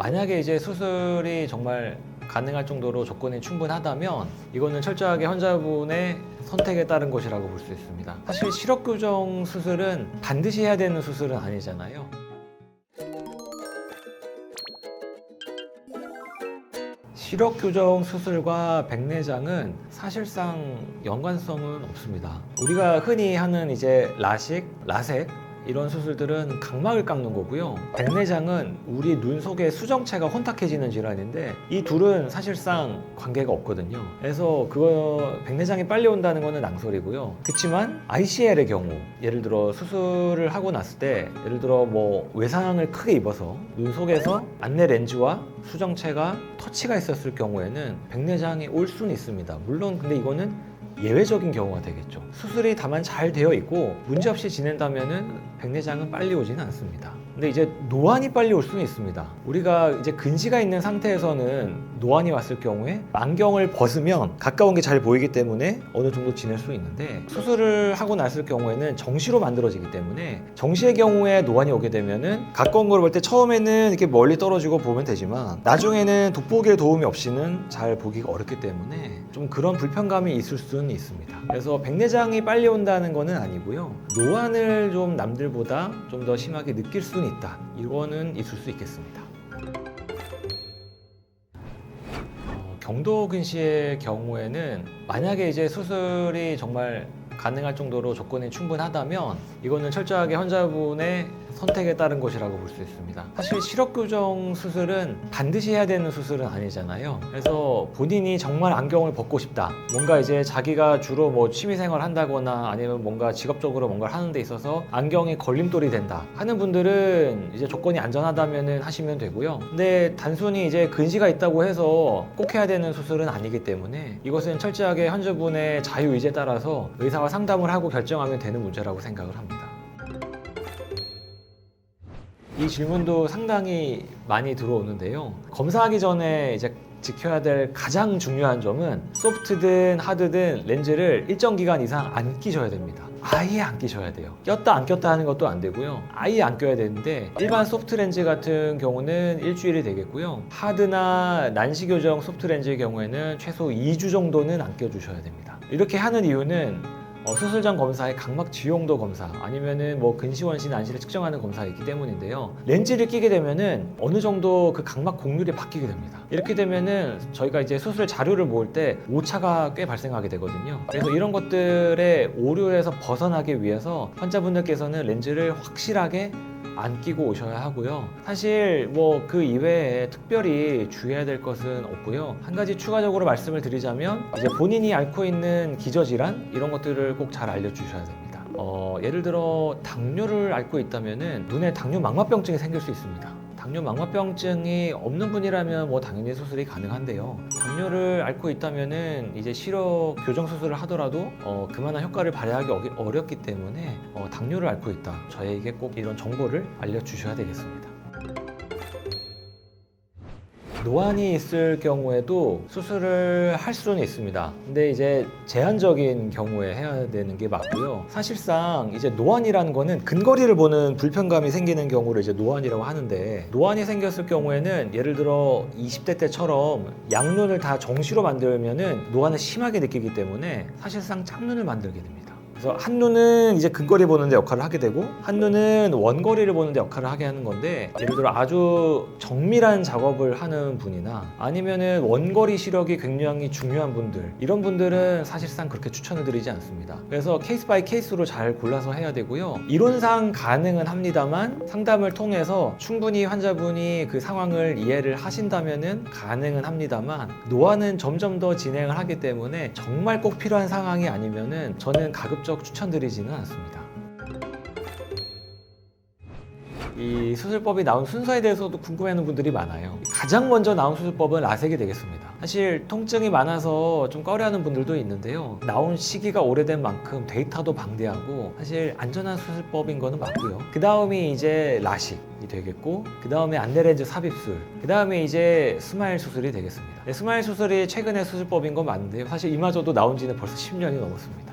만약에 이제 수술이 정말 가능할 정도로 조건이 충분하다면 이거는 철저하게 환자분의 선택에 따른 것이라고 볼 수 있습니다. 사실 시력 교정 수술은 반드시 해야 되는 수술은 아니잖아요. 시력 교정 수술과 백내장은 사실상 연관성은 없습니다. 우리가 흔히 하는 이제 라식, 라섹 이런 수술들은 각막을 깎는 거고요. 백내장은 우리 눈 속에 수정체가 혼탁해지는 질환인데 이 둘은 사실상 관계가 없거든요. 그래서 백내장이 빨리 온다는 거는 낭설이고요. 그렇지만 ICL의 경우, 예를 들어 수술을 하고 났을 때 예를 들어 뭐 외상을 크게 입어서 눈 속에서 안내 렌즈와 수정체가 터치가 있었을 경우에는 백내장이 올 수는 있습니다. 물론 근데 이거는 예외적인 경우가 되겠죠. 수술이 다만 잘 되어 있고 문제없이 지낸다면은 백내장은 빨리 오지는 않습니다. 근데 이제 노안이 빨리 올 수는 있습니다. 우리가 이제 근시가 있는 상태에서는 노안이 왔을 경우에 안경을 벗으면 가까운 게 잘 보이기 때문에 어느 정도 지낼 수 있는데 수술을 하고 났을 경우에는 정시로 만들어지기 때문에 정시의 경우에 노안이 오게 되면은 가까운 걸 볼 때 처음에는 이렇게 멀리 떨어지고 보면 되지만 나중에는 돋보기의 도움이 없이는 잘 보기가 어렵기 때문에 좀 그런 불편감이 있을 수는 있습니다. 그래서 백내장이 빨리 온다는 거는 아니고요. 노안을 좀 남들보다 좀 더 심하게 느낄 수는 있다. 이거는 있을 수 있겠습니다. 경도 근시의 경우에는 만약에 이제 수술이 정말 가능할 정도로 조건이 충분하다면 이거는 철저하게 환자분의 선택에 따른 것이라고 볼 수 있습니다. 사실 시력 교정 수술은 반드시 해야 되는 수술은 아니잖아요. 그래서 본인이 정말 안경을 벗고 싶다. 뭔가 이제 자기가 주로 뭐 취미생활 한다거나 아니면 뭔가 직업적으로 뭔가를 하는 데 있어서 안경이 걸림돌이 된다 하는 분들은 이제 조건이 안전하다면 하시면 되고요. 근데 단순히 이제 근시가 있다고 해서 꼭 해야 되는 수술은 아니기 때문에 이것은 철저하게 환자분의 자유의지에 따라서 의사와 상담을 하고 결정하면 되는 문제라고 생각을 합니다. 이 질문도 상당히 많이 들어오는데요. 검사하기 전에 이제 지켜야 될 가장 중요한 점은 소프트든 하드든 렌즈를 일정 기간 이상 안 끼셔야 됩니다. 아예 안 끼셔야 돼요. 꼈다 안 꼈다 하는 것도 안 되고요. 아예 안 껴야 되는데 일반 소프트 렌즈 같은 경우는 일주일이 되겠고요. 하드나 난시 교정 소프트 렌즈의 경우에는 최소 2주 정도는 안 껴주셔야 됩니다. 이렇게 하는 이유는 수술 전 검사의 각막 지용도 검사 아니면은 뭐 근시원시 난시를 측정하는 검사이기 때문인데요. 렌즈를 끼게 되면은 어느 정도 그 각막 곡률이 바뀌게 됩니다. 이렇게 되면은 저희가 이제 수술 자료를 모을 때 오차가 꽤 발생하게 되거든요. 그래서 이런 것들의 오류에서 벗어나기 위해서 환자분들께서는 렌즈를 확실하게 안 끼고 오셔야 하고요. 사실 뭐 그 이외에 특별히 주의해야 될 것은 없고요. 한 가지 추가적으로 말씀을 드리자면 이제 본인이 앓고 있는 기저질환 이런 것들을 꼭 잘 알려주셔야 됩니다. 예를 들어 당뇨를 앓고 있다면은 눈에 당뇨 망막병증이 생길 수 있습니다. 당뇨 망막병증이 없는 분이라면 뭐 당연히 수술이 가능한데요. 당뇨를 앓고 있다면은 이제 시력 교정 수술을 하더라도 그만한 효과를 발휘하기 어렵기 때문에 당뇨를 앓고 있다. 저에게 꼭 이런 정보를 알려주셔야 되겠습니다. 노안이 있을 경우에도 수술을 할 수는 있습니다. 근데 이제 제한적인 경우에 해야 되는 게 맞고요. 사실상 이제 노안이라는 거는 근거리를 보는 불편감이 생기는 경우를 이제 노안이라고 하는데 노안이 생겼을 경우에는 예를 들어 20대 때처럼 양눈을 다 정시로 만들면은 노안을 심하게 느끼기 때문에 사실상 짝눈을 만들게 됩니다. 그래서 한 눈은 이제 근거리 보는 데 역할을 하게 되고 한 눈은 원거리를 보는 데 역할을 하게 하는 건데 예를 들어 아주 정밀한 작업을 하는 분이나 아니면은 원거리 시력이 굉장히 중요한 분들 이런 분들은 사실상 그렇게 추천을 드리지 않습니다. 그래서 케이스 바이 케이스로 잘 골라서 해야 되고요. 이론상 가능은 합니다만 상담을 통해서 충분히 환자분이 그 상황을 이해를 하신다면은 가능은 합니다만 노안은 점점 더 진행을 하기 때문에 정말 꼭 필요한 상황이 아니면은 저는 가급적 추천드리지는 않습니다. 이 수술법이 나온 순서에 대해서도 궁금해하는 분들이 많아요. 가장 먼저 나온 수술법은 라섹이 되겠습니다. 사실 통증이 많아서 좀 꺼려하는 분들도 있는데요. 나온 시기가 오래된 만큼 데이터도 방대하고 사실 안전한 수술법인 거는 맞고요. 그 다음이 이제 라식이 되겠고 그 다음에 안내렌즈 삽입술 그 다음에 이제 스마일 수술이 되겠습니다. 스마일 수술이 최근에 수술법인 건 맞는데요. 사실 이마저도 나온 지는 벌써 10년이 넘었습니다.